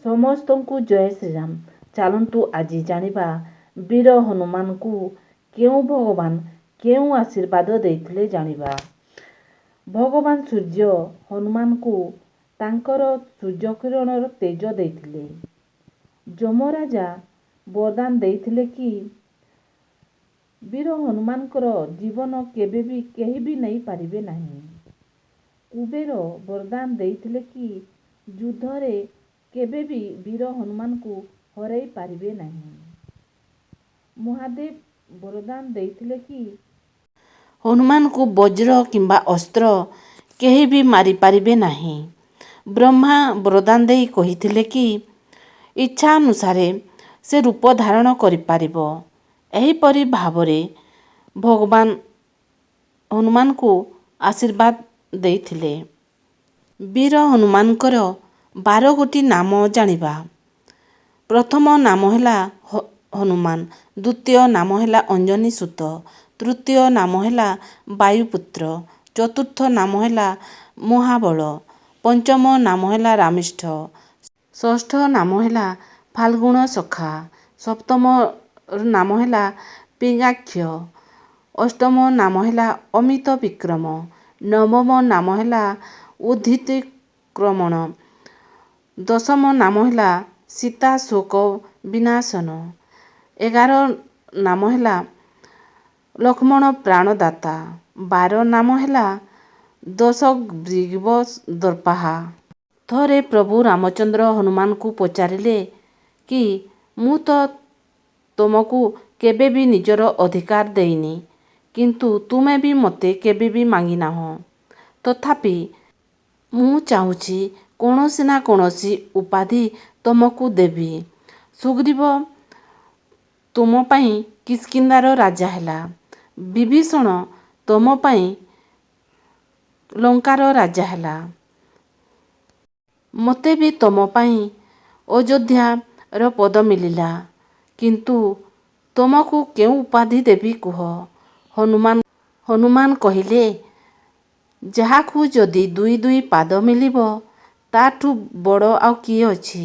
ସମସ୍ତଙ୍କୁ ଜୟ ଶ୍ରୀରାମ। ଚାଲନ୍ତୁ ଆଜି ଜାଣିବା ବୀର ହନୁମାନଙ୍କୁ କେଉଁ ଭଗବାନ କେଉଁ ଆଶୀର୍ବାଦ ଦେଇଥିଲେ ଜାଣିବା। ଭଗବାନ ସୂର୍ଯ୍ୟ ହନୁମାନଙ୍କୁ ତାଙ୍କର ସୂର୍ଯ୍ୟକିରଣର ତେଜ ଦେଇଥିଲେ। ଯମରାଜା ବରଦାନ ଦେଇଥିଲେ କି ବୀର ହନୁମାନଙ୍କର ଜୀବନ କେବେ ବି କେହି ବି ନେଇପାରିବେ ନାହିଁ। କୁବେର ବରଦାନ ଦେଇଥିଲେ କି ଯୁଦ୍ଧରେ କେବେ ବି ବୀର ହନୁମାନଙ୍କୁ ହରାଇ ପାରିବେ ନାହିଁ। ମହାଦେବ ବରଦାନ ଦେଇଥିଲେ କି ହନୁମାନଙ୍କୁ ବଜ୍ର କିମ୍ବା ଅସ୍ତ୍ର କେହି ବି ମାରିପାରିବେ ନାହିଁ। ବ୍ରହ୍ମା ବରଦାନ ଦେଇ କହିଥିଲେ କି ଇଚ୍ଛା ଅନୁସାରେ ସେ ରୂପ ଧାରଣ କରିପାରିବ। ଏହିପରି ଭାବରେ ଭଗବାନ ହନୁମାନଙ୍କୁ ଆଶୀର୍ବାଦ ଦେଇଥିଲେ। ବୀର ହନୁମାନଙ୍କର 12ଗୋଟି ନାମ ଜାଣିବା। ପ୍ରଥମ ନାମ ହେଲା ହନୁମାନ, ଦ୍ୱିତୀୟ ନାମ ହେଲା ଅଞ୍ଜନୀ ସୁତ, ତୃତୀୟ ନାମ ହେଲା ବାୟୁପୁତ୍ର, ଚତୁର୍ଥ ନାମ ହେଲା ମହାବଳ, ପଞ୍ଚମ ନାମ ହେଲା ରାମିଷ୍ଠ, ଷଷ୍ଠ ନାମ ହେଲା ଫାଲ୍ଗୁଣ ସଖା, ସପ୍ତମ ନାମ ହେଲା ପିଙ୍ଗାକ୍ଷ, ଅଷ୍ଟମ ନାମ ହେଲା ଅମିତ ବିକ୍ରମ, ନବମ ନାମ ହେଲା ଉଦ୍ଧତିକ୍ରମଣ, ଦଶମ ନାମ ହେଲା ସୀତା ଶୋକ ବିନାଶନ, 11 ନାମ ହେଲା ଲକ୍ଷ୍ମଣ ପ୍ରାଣଦାତା, 12 ନାମ ହେଲା ଦଶଗ୍ରୀବ ଦର୍ପାହା। ଥରେ ପ୍ରଭୁ ରାମଚନ୍ଦ୍ର ହନୁମାନଙ୍କୁ ପଚାରିଲେ କି ମୁଁ ତ ତୁମକୁ କେବେ ବି ନିଜର ଅଧିକାର ଦେଇନି, କିନ୍ତୁ ତୁମେ ବି ମୋତେ କେବେ ବି ମାଗିନାହଁ। ତଥାପି ମୁଁ ଚାହୁଁଛି କୌଣସି ନା କୌଣସି ଉପାଧି ତୁମକୁ ଦେବି। ସୁଗ୍ରୀବ ତୁମ ପାଇଁ କିଷ୍କିନ୍ଧାର ରାଜା ହେଲା, ବିଭୀଷଣ ତୁମ ପାଇଁ ଲଙ୍କାର ରାଜା ହେଲା, ମୋତେ ବି ତୁମ ପାଇଁ ଅଯୋଧ୍ୟାର ପଦ ମିଳିଲା, କିନ୍ତୁ ତୁମକୁ କେଉଁ ଉପାଧି ଦେବି କୁହ। ହନୁମାନ କହିଲେ ଯାହାକୁ ଯଦି ଦୁଇ ପାଦ ମିଳିବ ତାଠୁ ବଡ଼ ଆଉ କିଏ ଅଛି?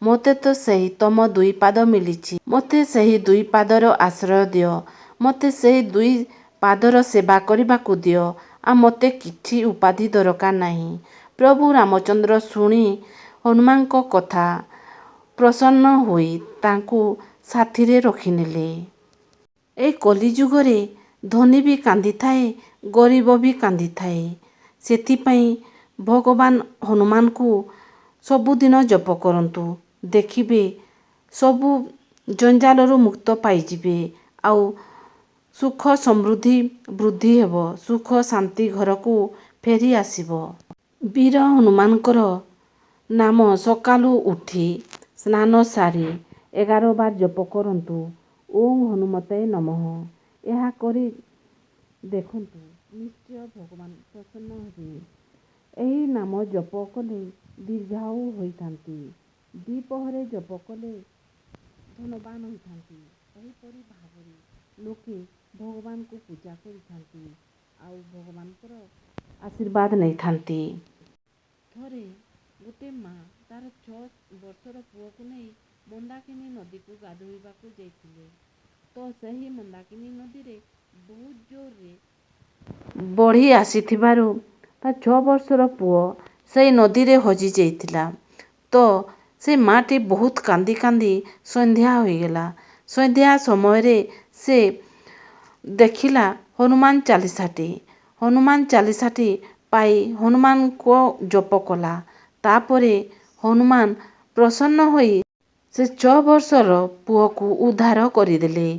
ମୋତେ ତ ସେହି ତମ 2 ପାଦ ମିଳିଛି। ମୋତେ ସେହି 2 ପାଦର ଆଶ୍ରୟ ଦିଅ। ମୋତେ ସେହି 2 ପାଦର ସେବା କରିବାକୁ ଦିଅ। ଆଉ ମୋତେ କିଛି ଉପାଧି ଦରକାର ନାହିଁ। ପ୍ରଭୁ ରାମଚନ୍ଦ୍ର ଶୁଣି ହନୁମାନଙ୍କ କଥା ପ୍ରସନ୍ନ ହୋଇ ତାଙ୍କୁ ସାଥିରେ ରଖିନେଲେ। ଏ କଳିଯୁଗରେ ଧନୀ ବି କାନ୍ଦିଥାଏ, ଗରିବ ବି କାନ୍ଦିଥାଏ। ସେଥିପାଇଁ ଭଗବାନ ହନୁମାନଙ୍କୁ ସବୁଦିନ ଜପ କରନ୍ତୁ। ଦେଖିବେ ସବୁ ଜଞ୍ଜାଳରୁ ମୁକ୍ତ ପାଇଯିବେ। ଆଉ ସୁଖ ସମୃଦ୍ଧି ବୃଦ୍ଧି ହେବ। ସୁଖ ଶାନ୍ତି ଘରକୁ ଫେରି ଆସିବ। ବୀର ହନୁମାନଙ୍କର ନାମ ସକାଳୁ ଉଠି ସ୍ନାନ ସାରି 11 ବାର ଜପ କରନ୍ତୁ। ଓଁ ହନୁମତେ ନମଃ। ଏହା କରି ଦେଖନ୍ତୁ ନିଶ୍ଚୟ ଭଗବାନ ପ୍ରସନ୍ନ ହେବେ। ଏହି ନାମ ଜପ କଲେ ଦୀର୍ଘାୟୁ ହୋଇଥାନ୍ତି। ଦ୍ୱିପହରେ ଜପ କଲେ ଧନବାନ ହୋଇଥାନ୍ତି। ଏହିପରି ଭାବରେ ଲୋକେ ଭଗବାନଙ୍କୁ ପୂଜା କରିଥାନ୍ତି ଆଉ ଭଗବାନଙ୍କର ଆଶୀର୍ବାଦ ନେଇଥାନ୍ତି। ଥରେ ଗୋଟେ ମା ତାର 6 ବର୍ଷର ପୁଅକୁ ନେଇ ମନ୍ଦାକିନୀ ନଦୀକୁ ଗାଧୋଇବାକୁ ଯାଇଥିଲେ। ତ ସେହି ମନ୍ଦାକିନୀ ନଦୀରେ ବହୁତ ଜୋରରେ ବଢ଼ି ଆସିଥିବାରୁ ତା 6 ବର୍ଷର ପୁଅ ସେହି ନଦୀରେ ହଜି ଯାଇଥିଲା। ତ ସେ ମାଟି ବହୁତ କାନ୍ଦି କାନ୍ଦି ସନ୍ଧ୍ୟା ହୋଇଗଲା। ସନ୍ଧ୍ୟା ସମୟରେ ସେ ଦେଖିଲା ହନୁମାନ ଚାଳିଶାଟି। ହନୁମାନ ଚାଳିଶାଟି ପାଇ ହନୁମାନଙ୍କ ଜପ କଲା। ତାପରେ ହନୁମାନ ପ୍ରସନ୍ନ ହୋଇ ସେ 6 ବର୍ଷର ପୁଅକୁ ଉଦ୍ଧାର କରିଦେଲେ।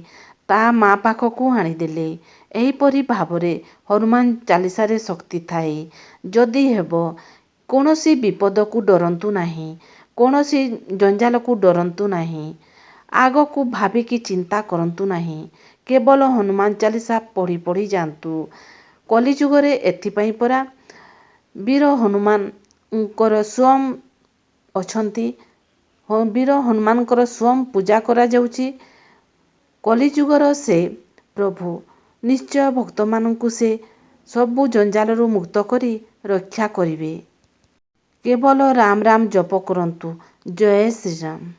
ତା ମା ପାଖକୁ ଆଣିଦେଲେ। ଏହିପରି ଭାବରେ ହନୁମାନ ଚାଳିଶାରେ ଶକ୍ତି ଥାଏ। ଯଦି ହେବ କୌଣସି ବିପଦକୁ ଡରନ୍ତୁ ନାହିଁ। କୌଣସି ଜଞ୍ଜାଳକୁ ଡରନ୍ତୁ ନାହିଁ। ଆଗକୁ ଭାବିକି ଚିନ୍ତା କରନ୍ତୁ ନାହିଁ। କେବଳ ହନୁମାନ ଚାଳିଶା ପଢ଼ି ପଢ଼ି ଯାଆନ୍ତୁ। କଳିଯୁଗରେ ଏଥିପାଇଁ ପରା ବୀର ହନୁମାନଙ୍କର ସ୍ୱୟଂ ଅଛନ୍ତି। ବୀର ହନୁମାନଙ୍କର ସ୍ୱୟଂ ପୂଜା କରାଯାଉଛି। କଳିଯୁଗର ସେ ପ୍ରଭୁ ନିଶ୍ଚୟ ଭକ୍ତମାନଙ୍କୁ ସେ ସବୁ ଜଞ୍ଜାଳରୁ ମୁକ୍ତ କରି ରକ୍ଷା କରିବେ। କେବଳ ରାମ ରାମ ଜପ କରନ୍ତୁ। ଜୟ ଶ୍ରୀରାମ।